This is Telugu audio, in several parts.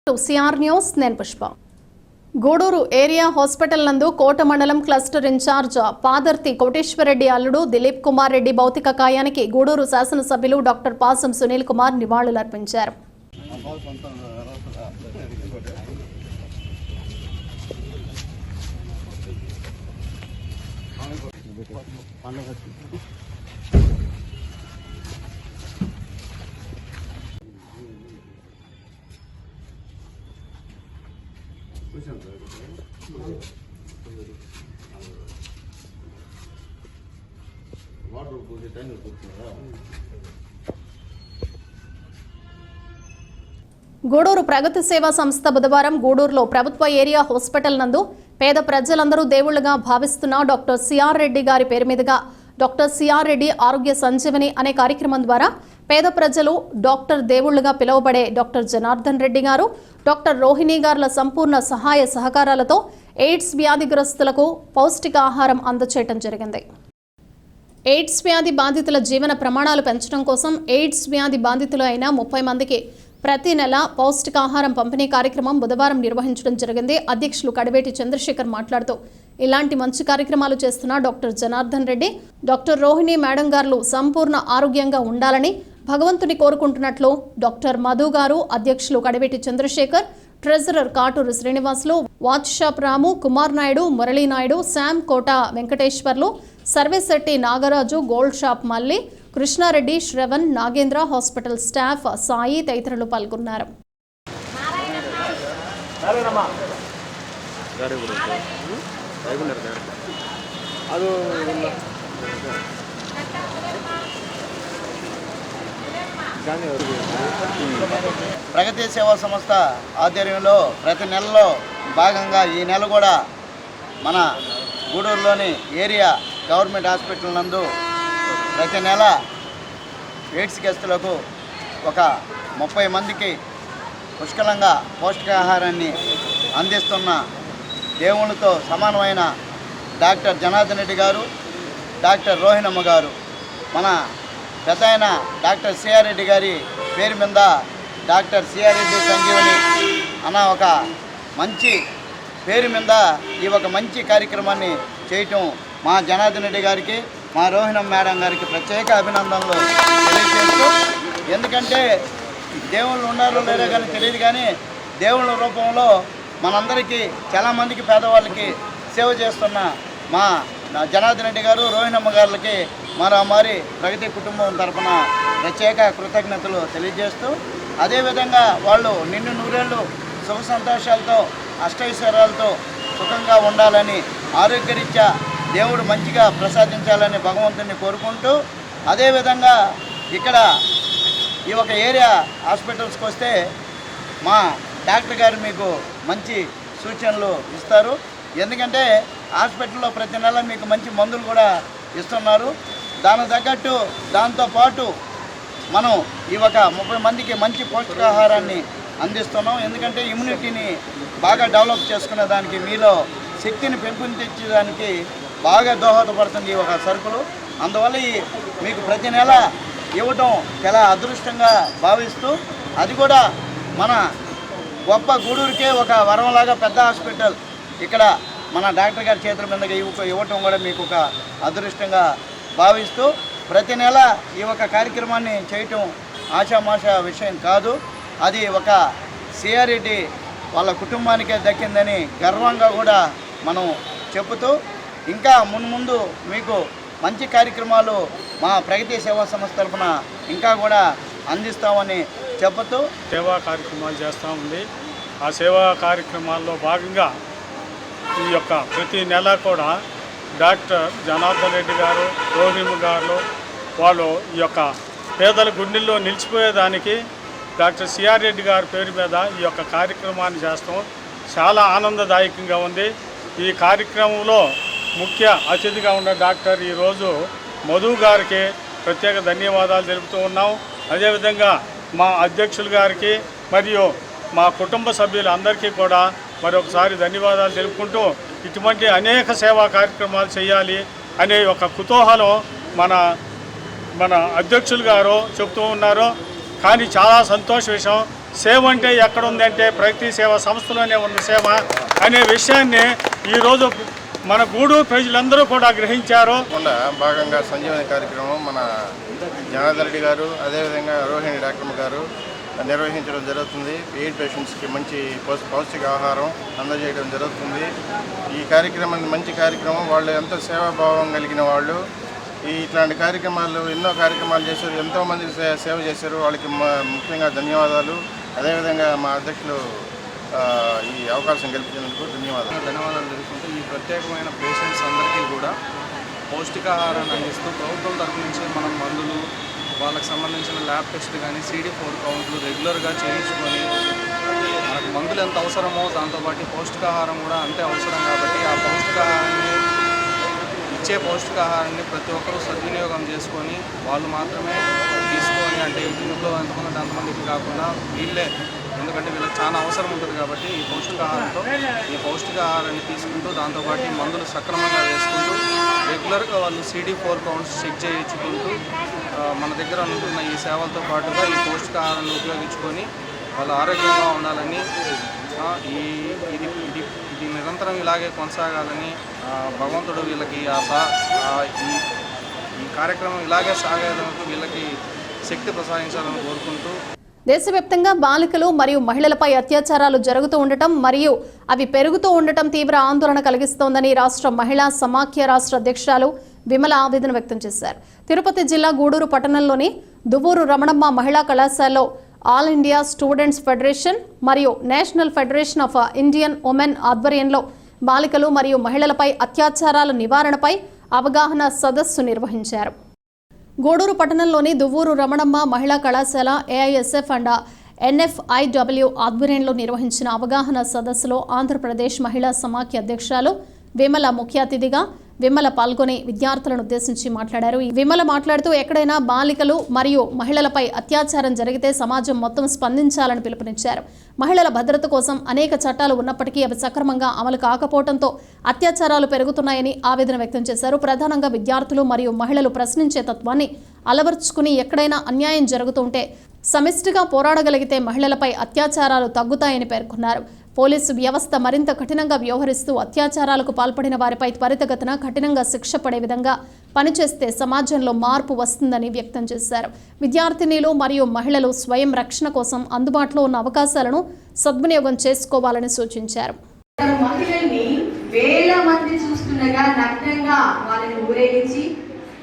సిఆర్ న్యూస్ నేను పుష్ప. గూడూరు ఏరియా హాస్పిటల్ నందు కోట మండలం క్లస్టర్ ఇన్ఛార్జ్ పాదర్తి కోటేశ్వరరెడ్డి అల్లుడు దిలీప్ కుమార్ రెడ్డి భౌతిక కాయానికి గూడూరు శాసనసభ్యులు డాక్టర్ పాసం సునీల్ కుమార్ నివాళులర్పించారు. గూడూరు ప్రగతి సేవా సంస్థ బుధవారం గూడూరులో ప్రభుత్వ ఏరియా హాస్పిటల్ నందు పేద ప్రజలందరూ దేవుళ్లుగా భావిస్తున్న డాక్టర్ సిఆర్ రెడ్డి గారి పేరు మీదుగా డాక్టర్ సిఆర్ రెడ్డి ఆరోగ్య సంజీవని అనే కార్యక్రమం ద్వారా పేద ప్రజలు డాక్టర్ దేవుళ్లుగా పిలువబడే డాక్టర్ జనార్దన్ రెడ్డి గారు, డాక్టర్ రోహిణి గారుల సంపూర్ణ సహాయ సహకారాలతో ఎయిడ్స్ వ్యాధిగ్రస్తులకు పౌష్టికాహారం అందజేయడం జరిగింది. ఎయిడ్స్ వ్యాధి బాధితుల జీవన ప్రమాణాలు పెంచడం కోసం ఎయిడ్స్ వ్యాధి బాధితులు అయిన 30 మందికి ప్రతి నెల పౌష్టికాహారం పంపిణీ కార్యక్రమం బుధవారం నిర్వహించడం జరిగింది. అధ్యక్షులు కడివేటి చంద్రశేఖర్ మాట్లాడుతూ ఇలాంటి మంచి కార్యక్రమాలు చేస్తున్న doctor Janardhan Reddy, doctor Rohini madam గారు సంపూర్ణ ఆరోగ్యంగా ఉండాలని భగవంతుని కోరుకుంటున్నట్లు డాక్టర్ మధు గారు, అధ్యక్షులు Kadiveti Chandrasekhar, treasurer Katuru Srinivasulu, watch shop Ramu, Kumar Naidu, Murali Naidu, Sam Kota Venkateswarlu, Sarvasetti Nagaraju, gold shop Malli, Krishnareddy, Sravan, Nagendra, hospital staff, Sai తదితరులు పాల్గొన్నారు. ప్రగతి సేవా సంస్థ ఆధ్వర్యంలో ప్రతి నెలలో భాగంగా ఈ నెల కూడా మన గూడూరులోని ఏరియా గవర్నమెంట్ హాస్పిటల్ నందు ప్రతి నెల ఎయిడ్స్ గ్రస్తులకు ఒక 30 మందికి పుష్కలంగా పౌష్టికాహారాన్ని అందిస్తున్న దేవునితో సమానమైన డాక్టర్ జనార్దన్ రెడ్డి గారు, డాక్టర్ రోహిణమ్మ గారు, మన పెద్ద ఆయన డాక్టర్ సిఆర్ రెడ్డి గారి పేరు మీద డాక్టర్ సిఆర్ రెడ్డి సంజీవని అన్న ఒక మంచి పేరు మీద ఈ ఒక మంచి కార్యక్రమాన్ని చేయటం మా జనార్దన్ రెడ్డి గారికి, మా రోహిణమ్మ మేడం గారికి ప్రత్యేక అభినందనలు తెలియజేస్తూ, ఎందుకంటే దేవుళ్ళు ఉన్నారో లేరో కానీ తెలియదు, కానీ దేవుళ్ళ రూపంలో మనందరికీ చాలామందికి పేదవాళ్ళకి సేవ చేస్తున్న మా జనార్దన్ రెడ్డి గారు, రోహిణమ్మ గారికి మరి ప్రగతి కుటుంబం తరఫున ప్రత్యేక కృతజ్ఞతలు తెలియజేస్తూ, అదేవిధంగా వాళ్ళు నిండు నూరేళ్ళు సుఖ సంతోషాలతో అష్టైశ్వర్యాలతో సుఖంగా ఉండాలని, ఆరోగ్యరీత్యా దేవుడు మంచిగా ప్రసాదించాలని భగవంతుని కోరుకుంటూ, అదేవిధంగా ఇక్కడ ఈ ఒక ఏరియా హాస్పిటల్స్కి వస్తే మా డాక్టర్ గారు మీకు మంచి సూచనలు ఇస్తారు. ఎందుకంటే హాస్పిటల్లో ప్రతి నెల మీకు మంచి మందులు కూడా ఇస్తున్నారు. దానికి తగ్గట్టు దాంతోపాటు మనం ఈ ఒక 30 మందికి మంచి పౌష్టికాహారాన్ని అందిస్తున్నాం. ఎందుకంటే ఇమ్యూనిటీని బాగా డెవలప్ చేసుకునే దానికి, మీలో శక్తిని పెంపొందించడానికి బాగా దోహదపడుతుంది ఈ ఒక సరుకులు. అందువల్ల మీకు ప్రతి నెల ఇవ్వటం చాలా అదృష్టంగా భావిస్తూ, అది కూడా మన గొప్ప గూడూరుకే ఒక వరంలాగా పెద్ద హాస్పిటల్ ఇక్కడ మన డాక్టర్ గారి చేతుల మీదగా ఇవ్వటం కూడా మీకు ఒక అదృష్టంగా భావిస్తూ, ప్రతి నెల ఈ ఒక కార్యక్రమాన్ని చేయటం ఆషామాషా విషయం కాదు. అది ఒక సిఆర్ రెడ్డి వాళ్ళ కుటుంబానికే దక్కిందని గర్వంగా కూడా మనం చెబుతూ, ఇంకా మున్ముందు మీకు మంచి కార్యక్రమాలు మా ప్రగతి సేవా సంస్థ తరఫున ఇంకా కూడా అందిస్తామని చెబుతూ సేవా కార్యక్రమాలు చేస్తూ ఉంది. ఆ సేవా కార్యక్రమాల్లో భాగంగా ఈ యొక్క ప్రతి నెల కూడా డాక్టర్ జనార్దన్ రెడ్డి గారు, రోహిణి గారు వాళ్ళు ఈ యొక్క పేదల గుండెల్లో నిలిచిపోయేదానికి డాక్టర్ సిఆర్ రెడ్డి గారి పేరు మీద ఈ యొక్క కార్యక్రమాన్ని చేస్తాం. చాలా ఆనందదాయకంగా ఉంది. ఈ కార్యక్రమంలో ముఖ్య అతిథిగా ఉన్న డాక్టర్ ఈరోజు మధు గారికి ప్రత్యేక ధన్యవాదాలు తెలుపుతూ ఉన్నాం. అదేవిధంగా మా అధ్యక్షులు గారికి మరియు మా కుటుంబ సభ్యులందరికీ కూడా మరొకసారి ధన్యవాదాలు తెలుపుకుంటూ, ఇటువంటి అనేక సేవా కార్యక్రమాలు చేయాలి అనే ఒక కుతూహలం మన అధ్యక్షులు గారు చెప్తూ ఉన్నారు. కానీ చాలా సంతోష విషయం, సేవ అంటే ఎక్కడుంది అంటే ప్రగతి సేవా సంస్థలోనే ఉన్న సేవ అనే విషయాన్ని ఈరోజు మన గూడూరు ప్రజలందరూ కూడా గ్రహించారు. భాగంగా సంజీవని కార్యక్రమం మన జనార్దన్ రెడ్డి గారు అదేవిధంగా రోహిణి డాక్టర్ గారు నిర్వహించడం జరుగుతుంది. ఎయిడ్ పేషెంట్స్కి మంచి పౌష్టికాహారం అందజేయడం జరుగుతుంది. ఈ కార్యక్రమం మంచి కార్యక్రమం. వాళ్ళు ఎంతో సేవాభావం కలిగిన వాళ్ళు. ఇట్లాంటి కార్యక్రమాలు ఎన్నో కార్యక్రమాలు చేశారు, ఎంతోమంది సేవ చేశారు. వాళ్ళకి ముఖ్యంగా ధన్యవాదాలు. అదేవిధంగా మా అధ్యక్షులు ఈ అవకాశం కల్పించినందుకు ధన్యవాదాలు తెలుసుకుంటూ ఈ ప్రత్యేకమైన పేషెంట్స్ అందరికీ కూడా పౌష్టికాహారాన్ని అందిస్తూ ప్రభుత్వం తరఫు నుంచి మనం మందులు, వాళ్ళకి సంబంధించిన ల్యాబ్ టెస్ట్ కానీ CD4 కౌంట్లు రెగ్యులర్గా చేయించుకొని మనకు మందులు ఎంత అవసరమో దాంతోపాటు పౌష్టికాహారం కూడా అంతే అవసరం. కాబట్టి ఆ పౌష్టికాహారాన్ని ప్రతి ఒక్కరూ సద్వినియోగం చేసుకొని వాళ్ళు మాత్రమే తీసుకొని, అంటే ఇంట్లో ఎంతమంది అంతమందికి కాకుండా వీళ్ళే, ఎందుకంటే వీళ్ళకి చాలా అవసరం ఉంటుంది కాబట్టి ఈ పౌష్టికాహారాన్ని తీసుకుంటూ దాంతోపాటు మందులు సక్రమంగా వేసుకుంటూ రెగ్యులర్గా వాళ్ళు CD4 కౌంట్స్ చెక్ చేయించుకుంటూ మన దగ్గర ఉంటున్న ఈ సేవలతో పాటుగా ఈ పౌష్టికాహారాన్ని ఉపయోగించుకొని వాళ్ళు ఆరోగ్యంగా ఉండాలని, ఇది నిరంతరం ఇలాగే కొనసాగాలని భగవంతుడు వీళ్ళకి ఈ కార్యక్రమం ఇలాగే సాగేందుకు వీళ్ళకి శక్తి ప్రసాదించాలని కోరుకుంటూ. దేశవ్యాప్తంగా బాలికలు మరియు మహిళలపై అత్యాచారాలు జరుగుతూ ఉండటం మరియు అవి పెరుగుతూ ఉండటం తీవ్ర ఆందోళన కలిగిస్తోందని రాష్ట్ర మహిళా సమాఖ్య రాష్ట్ర అధ్యక్షురాలు విమల ఆవేదన వ్యక్తం చేశారు. తిరుపతి జిల్లా గూడూరు పట్టణంలోని దువ్వూరు రమణమ్మ మహిళా కళాశాలలో ఆల్ ఇండియా స్టూడెంట్స్ ఫెడరేషన్ మరియు national federation of Indian women ఆధ్వర్యంలో బాలికలు మరియు మహిళలపై అత్యాచారాల నివారణపై అవగాహన సదస్సు నిర్వహించారు. గూడూరు పట్టణంలోని దువ్వూరు రమణమ్మ మహిళా కళాశాల AISF అండ్ NFIW ఆధ్వర్యంలో నిర్వహించిన అవగాహన సదస్సులో ఆంధ్రప్రదేశ్ మహిళా సమాఖ్య అధ్యక్షురాలు విమల ముఖ్య అతిథిగా విమల పాల్గొని విద్యార్థులను ఉద్దేశించి మాట్లాడారు. విమల మాట్లాడుతూ ఎక్కడైనా బాలికలు మరియు మహిళలపై అత్యాచారం జరిగితే సమాజం మొత్తం స్పందించాలని పిలుపునిచ్చారు. మహిళల భద్రత కోసం అనేక చట్టాలు ఉన్నప్పటికీ అవి సక్రమంగా అమలు కాకపోవడంతో అత్యాచారాలు పెరుగుతున్నాయని ఆవేదన వ్యక్తం చేశారు. ప్రధానంగా విద్యార్థులు మరియు మహిళలు ప్రశ్నించే తత్వాన్ని అలవర్చుకుని ఎక్కడైనా అన్యాయం జరుగుతుంటే సమిష్టిగా పోరాడగలిగితే మహిళలపై అత్యాచారాలు తగ్గుతాయని పేర్కొన్నారు. పోలీసు వ్యవస్థ మరింత కఠినంగా వ్యవహరిస్తూ అత్యాచారాలకు పాల్పడిన వారిపై త్వరితగతిన కఠినంగా శిక్ష పడే విధంగా పనిచేస్తే సమాజంలో మార్పు వస్తుందని వ్యక్తం చేశారు. విద్యార్థినీలు మరియు మహిళలు స్వయం రక్షణ కోసం అందుబాటులో ఉన్న అవకాశాలను సద్వినియోగం చేసుకోవాలని సూచించారు. మహిళల్ని వేల మంది చూస్తుండగా నగ్నంగా వాళ్ళని ఊరేగించి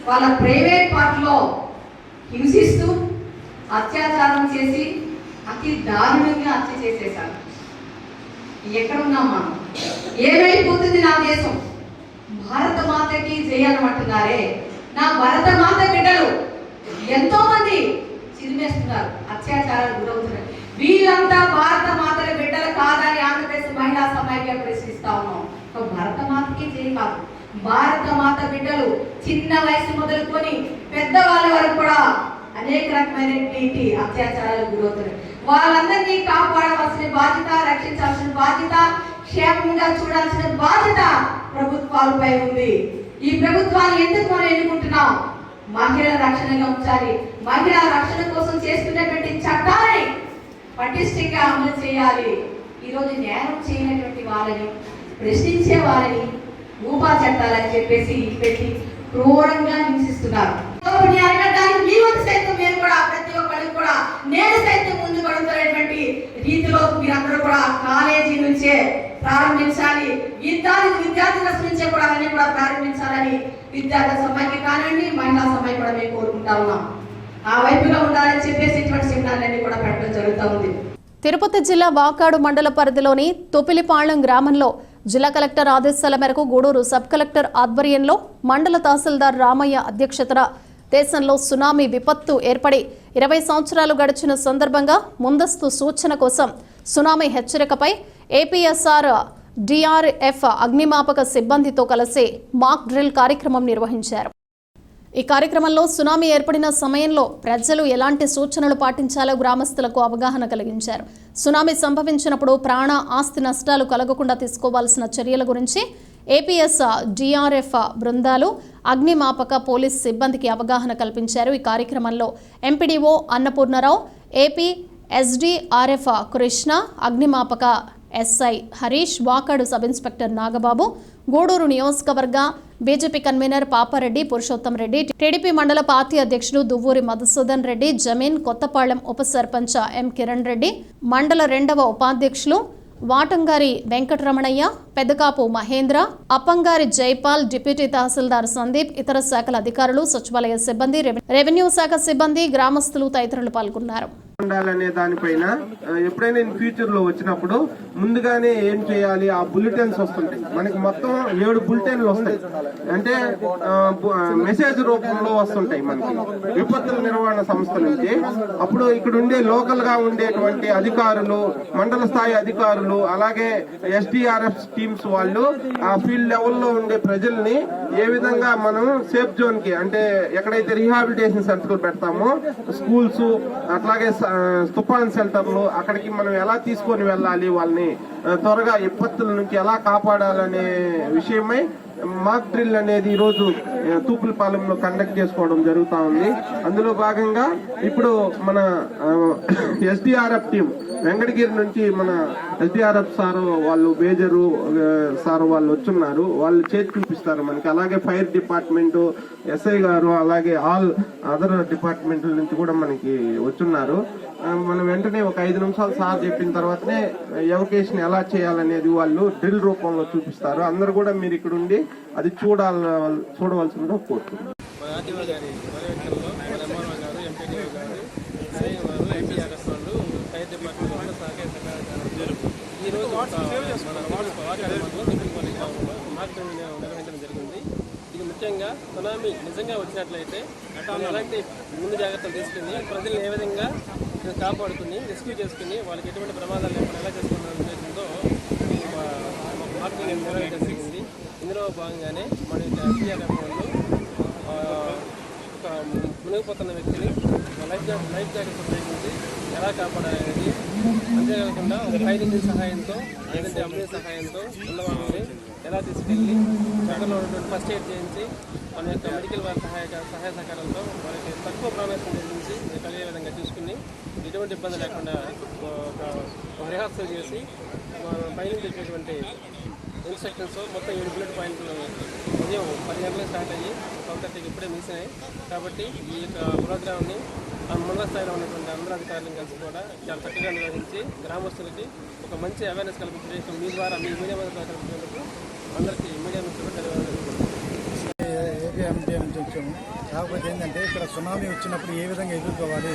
వాళ్ళ ప్రైవేట్ పార్ట్లో హింసిస్తూ అత్యాచారం చేసి అతి దారుణంగా హత్య చేసేశారు. ఎక్కడున్నాం మనం? ఏమైపోతుంది నా దేశం? భారత మాతకి జయాలంటున్నారే, నా భారత మాత బిడ్డలు ఎంతో మంది చిరిమేస్తున్నారు, అత్యాచారాలు గురవుతున్నారు. వీళ్ళంతా భారత మాతల బిడ్డలు కాదని ఆంధ్రప్రదేశ్ మహిళా సమాఖ్య ప్రశ్నిస్తా ఉన్నాం. భారత మాతకి జయ కాదు, భారత మాత బిడ్డలు చిన్న వయసు మొదలుకొని పెద్దవాళ్ళ వరకు కూడా అనేక రకమైనటువంటి అత్యాచారాలు గురవుతున్నాయి. వాళ్ళందరినీ కాపాడవలసిన బాధ్యత, రక్షించాల్సిన బాధ్యత, క్షేమంగా చూడాల్సిన బాధ్యత ప్రభుత్వాలపై ఉంది. ఈ ప్రభుత్వాన్ని ఎందుకు మనం ఎన్నుకుంటున్నాం? మహిళల రక్షణగా ఉంచాలి. మహిళా రక్షణ కోసం చేస్తున్నటువంటి చట్టాలని పటిష్టంగా అమలు చేయాలి. ఈరోజు నేరం చేయనటువంటి వాళ్ళని, ప్రశ్నించే వాళ్ళని ఊపా చట్టాలని చెప్పేసి పెట్టి క్రూరంగా హింసిస్తున్నారు. సైతం కూడా ప్రతి ఒక్కరికి కూడా నేను సైతం ముందు పడుతున్నటువంటి రీతిలో మీరందరూ కూడా కాలేజీ నుంచే ప్రారంభించాలి. విద్యార్థుల నుంచే కూడా అన్ని కూడా ప్రారంభించాలని విద్యార్థి సమాఖ్య కానివ్వండి, మహిళా సమాఖ్య కూడా మేము కోరుకుంటా ఉన్నాం. ఆ వైపుగా ఉండాలని చెప్పేసి ఇటువంటి సెమినార్లన్నీ కూడా పెట్టడం జరుగుతూ ఉంది. తిరుపతి జిల్లా వాకాడు మండల పరిధిలోని తొపిలిపాళెం గ్రామంలో జిల్లా కలెక్టర్ ఆదేశాల మేరకు గూడూరు సబ్ కలెక్టర్ ఆధ్వర్యంలో మండల తహసీల్దార్ రామయ్య అధ్యక్షతన దేశంలో సునామీ విపత్తు ఏర్పడి 20 సంవత్సరాలు గడిచిన సందర్భంగా ముందస్తు సూచన కోసం సునామీ హెచ్చరికపై APSR DRF అగ్నిమాపక సిబ్బందితో కలిసి మాక్ డ్రిల్ కార్యక్రమం నిర్వహించారు. ఈ కార్యక్రమంలో సునామీ ఏర్పడిన సమయంలో ప్రజలు ఎలాంటి సూచనలు పాటించాలో గ్రామస్తులకు అవగాహన కలిగించారు. సునామీ సంభవించినప్పుడు ప్రాణ ఆస్తి నష్టాలు కలగకుండా తీసుకోవాల్సిన చర్యల గురించి APS DRF బృందాలు, అగ్నిమాపక పోలీస్ సిబ్బందికి అవగాహన కల్పించారు. ఈ కార్యక్రమంలో MPDO Annapurnarao, AP SDRF Krishna, అగ్నిమాపక SI Harish, Vakadu sub inspector Nagababu, Gudur నియోజకవర్గ BJP convener Papareddy Purushottam Reddy, TDP mandal party అధ్యక్షుడు దువ్వూరి మధుసూదన్ రెడ్డి, జమీన్ కొత్తపాళెం ఉప సర్పంచ్ ఎం కిరణ్ రెడ్డి, మండల 2వ ఉపాధ్యక్షులు వాటంగారి వెంకటరమణయ్య, పెద్దకాపు మహేంద్ర, అప్పంగారి జైపాల్, డిప్యూటీ తహసీల్దార్ సందీప్, ఇతర శాఖల అధికారులు, సచివాలయ సిబ్బంది, రెవెన్యూ శాఖ సిబ్బంది, గ్రామస్తులు తదితరులు పాల్గొన్నారు. ఉండాలనే దానిపైన ఎప్పుడైనా ఫ్యూచర్ లో వచ్చినప్పుడు ముందుగానే ఏం చేయాలి, ఆ బులెటిన్స్ వస్తుంటాయి మనకి. మొత్తం 7 బులెటిన్లు వస్తాయి, అంటే మెసేజ్ రూపంలో వస్తుంటాయి మనకి విపత్తుల నిర్వహణ సంస్థ నుంచి. అప్పుడు ఇక్కడ ఉండే లోకల్ గా ఉండేటువంటి అధికారులు, మండల స్థాయి అధికారులు, అలాగే ఎస్డీఆర్ఎఫ్ టీమ్స్ వాళ్ళు ఆ ఫీల్డ్ లెవెల్లో ఉండే ప్రజల్ని ఏ విధంగా మనం సేఫ్ జోన్ కి, అంటే ఎక్కడైతే రీహాబిలిటేషన్ సెంటర్ పెడతామో స్కూల్స్, అట్లాగే తుఫాన్ సెంటర్లు, అక్కడికి మనం ఎలా తీసుకొని వెళ్ళాలి, వాళ్ళని త్వరగా విపత్తుల నుంచి ఎలా కాపాడాలనే విషయమై మాక్ డ్రిల్ అనేది ఈ రోజు తూపులపాలెంలో కండక్ట్ చేసుకోవడం జరుగుతా ఉంది. అందులో భాగంగా ఇప్పుడు మన ఎస్డీఆర్ఎఫ్ టీం వెంకటగిరి నుంచి మన ఎస్డీఆర్ఎఫ్ సార్ వాళ్ళు, మేజరు సార్ వాళ్ళు వచ్చున్నారు, వాళ్ళు చేసి చూపిస్తారు మనకి. అలాగే ఫైర్ డిపార్ట్మెంట్ ఎస్ఐ గారు, అలాగే ఆల్ అదర్ డిపార్ట్మెంట్ల నుంచి కూడా మనకి వచ్చున్నారు. మనం వెంటనే ఒక 5 నిమిషాలు సార్ చెప్పిన తర్వాతనే ఎవకేషన్ ఎలా చేయాలనేది వాళ్ళు డ్రిల్ రూపంలో చూపిస్తారు. అందరూ కూడా మీరు ఇక్కడ ఉండి అది చూడవలసిందిగా కోరుతున్నాం. ఇది ముఖ్యంగా సునామీ నిజంగా వచ్చినట్లయితే ఎలాంటి ముందు జాగ్రత్తలు తీసుకుని ప్రజలను ఏ విధంగా కాపాడుకుని రెస్క్యూ చేసుకుని వాళ్ళకి ఎటువంటి ప్రమాదాలు లేకుండా ఎలా చేసుకోవాలనే ఉద్దేశంతో మార్కెటింగ్ నిర్వహించడం జరిగింది. ఇందులో భాగంగానే మన ఎస్డీఆర్ఎఫ్ వాళ్ళు ఒక మునిగిపోతున్న వ్యక్తిని లైఫ్ జాకెట్ ఉపయోగించి ఎలా కాపాడాలనేది, అంతేకాకుండా ఫైర్ ఇంజిన్ సహాయంతో లేదంటే అంబులెన్స్ సహాయంతో ఉన్న వాళ్ళని ఎలా తీసుకెళ్ళి దగ్గరలో ఉన్నటువంటి ఫస్ట్ ఎయిడ్ చేయించి మన యొక్క మెడికల్ వారి సహాయ సహకారంతో వాళ్ళకి తక్కువ ప్రాణాసం జరిగించి కలిగే విధంగా చూసుకుని ఎటువంటి ఇబ్బంది లేకుండా ఒక రిహార్సల్ చేసి పైన చెప్పేటువంటి ఇన్స్ట్రక్షన్స్ మొత్తం 7 బుల్లెట్ పాయింట్లు ఉదయం 10 గంటలకు స్టార్ట్ అయ్యి 12:30కి ఇప్పుడే మిగిసినాయి. కాబట్టి ఈ యొక్క ప్రోగ్రామ్ని మండల స్థాయిలో ఉన్నటువంటి అందరూ అధికారులను కలిసి కూడా చాలా చక్కగా నిర్వహించి గ్రామస్తులకి ఒక మంచి అవేర్నెస్ కల్పించే మీ ద్వారా మీ మీడియా ద్వారా కల్పించేందుకు అందరికీ మీడియా నుంచి ధన్యవాదాలు. ఏపీ నుంచి వచ్చాము. కాకపోతే ఏంటంటే ఇక్కడ సునామీ వచ్చినప్పుడు ఏ విధంగా ఎదుర్కోవాలి,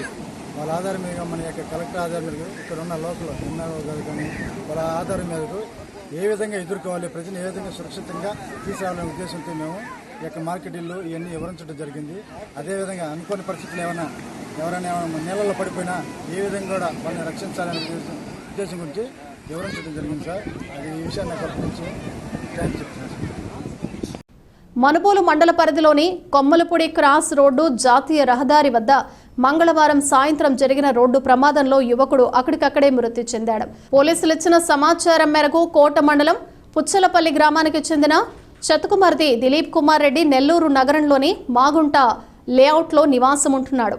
వాళ్ళ ఆధారం మీద మన యొక్క కలెక్టర్ ఆధారం మీద ఇక్కడ ఉన్న లోకల్ ఎన్ఆర్ఓ గారు కానీ వాళ్ళ ఆధారం మీదకు ఏ విధంగా ఎదుర్కోవాలి, ప్రజలు ఏ విధంగా సురక్షితంగా తీసుకురావాలనే ఉద్దేశంతో మేము ఈ యొక్క మార్కెటింగ్లు ఇవన్నీ వివరించడం జరిగింది. అదేవిధంగా అనుకోని పరిస్థితులు ఎవరైనా నీళ్ళలో పడిపోయినా ఏ విధంగా కూడా వాళ్ళని రక్షించాలనే ఉద్దేశం గురించి వివరించడం జరిగింది సార్. అది ఈ విషయాన్ని కల్పించి థ్యాంక్స్ చెప్తున్నాను సార్. మనుబోలు మండల పరిధిలోని కొమ్మలపూడి క్రాస్ రోడ్డు జాతీయ రహదారి వద్ద మంగళవారం సాయంత్రం జరిగిన రోడ్డు ప్రమాదంలో యువకుడు అక్కడికక్కడే మృతి చెందాడు. పోలీసులు ఇచ్చిన సమాచారం మేరకు కోట మండలం పుచ్చలపల్లి గ్రామానికి చెందిన చతుకుమర్ది దిలీప్ కుమార్ రెడ్డి నెల్లూరు నగరంలోని మాగుంట లేఅవుట్లో నివాసం ఉంటున్నాడు.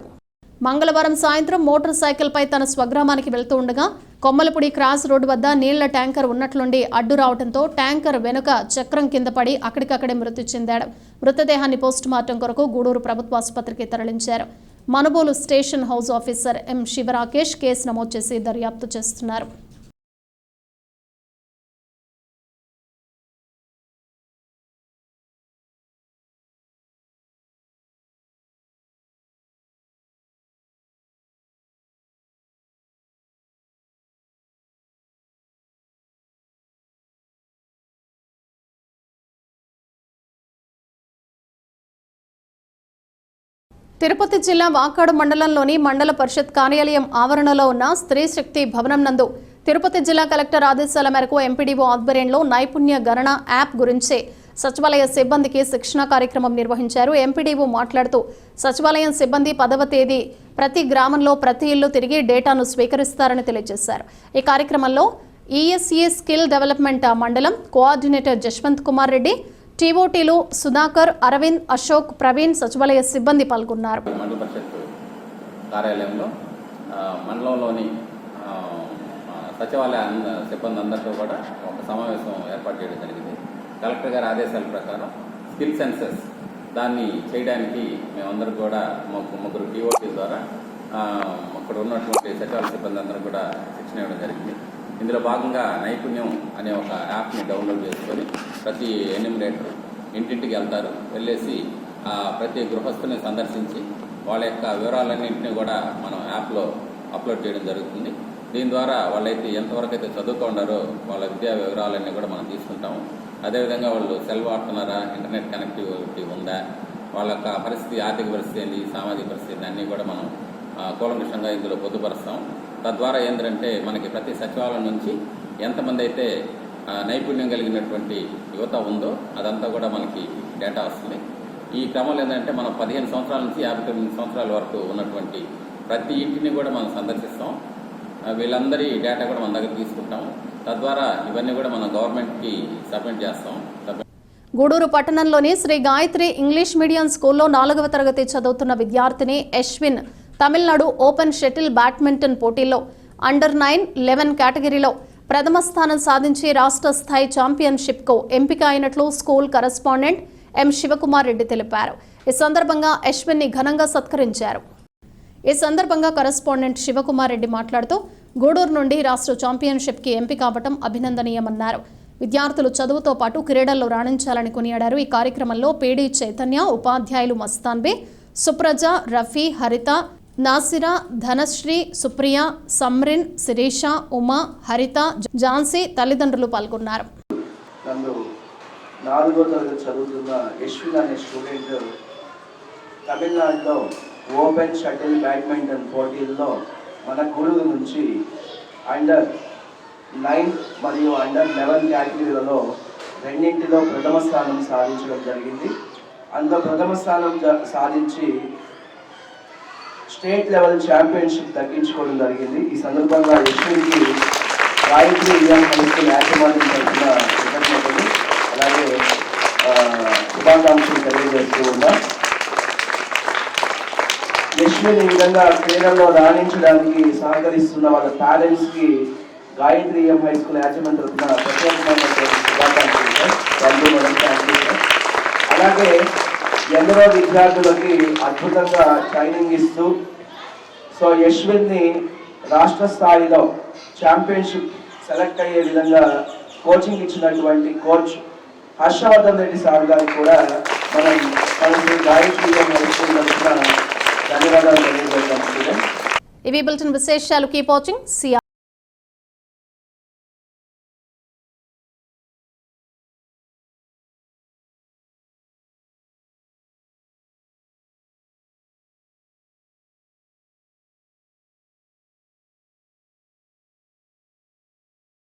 మంగళవారం సాయంత్రం మోటార్ సైకిల్పై తన స్వగ్రామానికి వెళ్తూ ఉండగా కొమ్మలపూడి క్రాస్ రోడ్డు వద్ద నీళ్ల ట్యాంకర్ ఉన్నట్లుండి అడ్డు రావడంతో ట్యాంకర్ వెనుక చక్రం కింద పడి అక్కడికక్కడే మృతి చెందాడు. మృతదేహాన్ని పోస్టుమార్టం కొరకు గూడూరు ప్రభుత్వ ఆసుపత్రికి తరలించారు. Manubolu station house officer M Sivarakesh case నమోదు చేసి దర్యాప్తు చేస్తున్నారు. తిరుపతి జిల్లా వాకాడు మండలంలోని మండల పరిషత్ కార్యాలయం ఆవరణలో ఉన్న స్త్రీ శక్తి భవనం నందు తిరుపతి జిల్లా కలెక్టర్ ఆదేశాల మేరకు ఎంపీడీఓ ఆధ్వర్యంలో నైపుణ్య గణన యాప్ గురించి సచివాలయ సిబ్బందికి శిక్షణ కార్యక్రమం నిర్వహించారు. ఎంపీడీఓ మాట్లాడుతూ సచివాలయం సిబ్బంది 10వ తేదీ ప్రతి గ్రామంలో ప్రతి ఇల్లు తిరిగి డేటాను స్వీకరిస్తారని తెలియజేశారు. ఈ కార్యక్రమంలో ఈఎస్ఈ స్కిల్ డెవలప్మెంట్ మండలం కోఆర్డినేటర్ జశ్వంత్ కుమార్ రెడ్డి, టీఓటీలు సుధాకర్, అరవింద్, అశోక్, ప్రవీణ్, సచివాలయ సిబ్బంది పాల్గొన్నారు. మండల పరిషత్ కార్యాలయంలో మండలంలోని సచివాలయ సిబ్బంది అందరితో కూడా ఒక సమావేశం ఏర్పాటు చేయడం జరిగింది. కలెక్టర్ గారి ఆదేశాల ప్రకారం స్కిల్ సెన్సెస్ దాన్ని చేయడానికి మేమందరం కూడా ముగ్గురు టీఓటీ ద్వారా అక్కడ ఉన్నటువంటి సచివాలయ సిబ్బంది అందరూ కూడా శిక్షణ ఇవ్వడం జరిగింది. ఇందులో భాగంగా నైపుణ్యం అనే ఒక యాప్ని డౌన్లోడ్ చేసుకొని ప్రతి ఎన్యూమరేటర్ ఇంటింటికి వెళ్తారు. వెళ్ళేసి ప్రతి గృహస్థుని సందర్శించి వాళ్ళ యొక్క వివరాలన్నింటినీ కూడా మనం యాప్లో అప్లోడ్ చేయడం జరుగుతుంది. దీని ద్వారా వాళ్ళైతే ఎంతవరకు అయితే చదువుకుంటారో వాళ్ళ విద్యా వివరాలన్నీ కూడా మనం తీసుకుంటాము. అదేవిధంగా వాళ్ళు సెల్ వాడుతున్నారా, ఇంటర్నెట్ కనెక్టివిటీ ఉందా, వాళ్ళ యొక్క పరిస్థితి, ఆర్థిక పరిస్థితి ఏంటి, సామాజిక పరిస్థితి అన్నీ కూడా మనం కూలంకషంగా ఇందులో పొందుపరుస్తాం. తద్వారా ఏంటంటే మనకి ప్రతి సచివాలయం నుంచి ఎంతమంది అయితే నైపుణ్యం కలిగినటువంటి యువత ఉందో అదంతా కూడా మనకి డేటా వస్తుంది. ఈ క్రమంలో ఏంటంటే మనం 15 సంవత్సరాల నుంచి 59 సంవత్సరాల వరకు ఉన్నటువంటి ప్రతి ఇంటిని కూడా మనం సందర్శిస్తాం. వీళ్ళందరి డేటా కూడా మన దగ్గర తీసుకుంటాం. తద్వారా ఇవన్నీ కూడా మనం గవర్నమెంట్కి సబ్మిట్ చేస్తాం. గూడూరు పట్టణంలోని శ్రీ గాయత్రి ఇంగ్లీష్ మీడియం స్కూల్లో 4వ తరగతి చదువుతున్న విద్యార్థిని Ashwin Tamil Nadu open shuttle badminton పోటీల్లో అండర్-9, 11 కేటగిరీలో ప్రథమ స్థానం సాధించి రాష్ట్ర స్థాయి ఛాంపియన్షిప్కు ఎంపిక అయినట్లు స్కూల్ కరెస్పాండెంట్ ఎం శివకుమార్ రెడ్డి తెలిపారు. ఈ సందర్భంగా అశ్విన్ని ఘనంగా సత్కరించారు. ఈ సందర్భంగా కరెస్పాండెంట్ శివకుమార్ రెడ్డి మాట్లాడుతూ గూడూరు నుండి రాష్ట్ర ఛాంపియన్షిప్కి ఎంపిక అవ్వడం అభినందనీయమన్నారు. విద్యార్థులు చదువుతో పాటు క్రీడల్లో రాణించాలని కొనియాడారు. ఈ కార్యక్రమంలో పీడీ చైతన్య, ఉపాధ్యాయులు మస్తాన్బే, సుప్రజ, రఫీ, హరిత, నాసిరా, ధనశ్రీ, సుప్రియ, సమ్రిన్, శిరీష, ఉమా, హరిత, ఝాన్సీ తల్లిదండ్రులు పాల్గొన్నారు. 4వ తరగతి చదువుతున్న యశ్విన్ అనే స్టూడెంట్ తమిళనాడులో ఓపెన్ షటిల్ బ్యాడ్మింటన్ పోటీల్లో మన గూడూరు నుంచి అండర్-9 మరియు అండర్-11 కేటగిరీలలో రెండింటిలో ప్రథమ స్థానం సాధించడం జరిగింది. అందులో ప్రథమ స్థానం సాధించి స్టేట్ లెవెల్ ఛాంపియన్షిప్ దక్కించుకోవడం జరిగింది. ఈ సందర్భంగా యశ్విన్కి గాయత్రి ఇండియన్ హై స్కూల్ యాజమాన్యం తరఫున కృతజ్ఞతలు అలాగే శుభాకాంక్షలు తెలియజేస్తూ ఉన్నాం. యశ్విన్ ఈ విధంగా క్రీడల్లో రాణించడానికి సహకరిస్తున్న వాళ్ళ పేరెంట్స్కి గాయత్రి హై స్కూల్ యాజమాన్యం తరఫున ప్రత్యేకమైన శుభాకాంక్షలు sir. Thank you madam, thank you sir. అలాగే ఎందరో విద్యార్థులకి అద్భుతంగా ట్రైనింగ్ ఇస్తూ యశ్విన్ని రాష్ట్ర స్థాయిలో ఛాంపియన్షిప్ సెలెక్ట్ అయ్యే విధంగా కోచింగ్ ఇచ్చినటువంటి కోచ్ హర్షవర్ధన్ రెడ్డి సార్ గారికి కూడా మనం గాయత్రి ధన్యవాదాలు తెలియజేద్దాం. ఇవి బులెటిన్ విశేషాలు. Keep watching.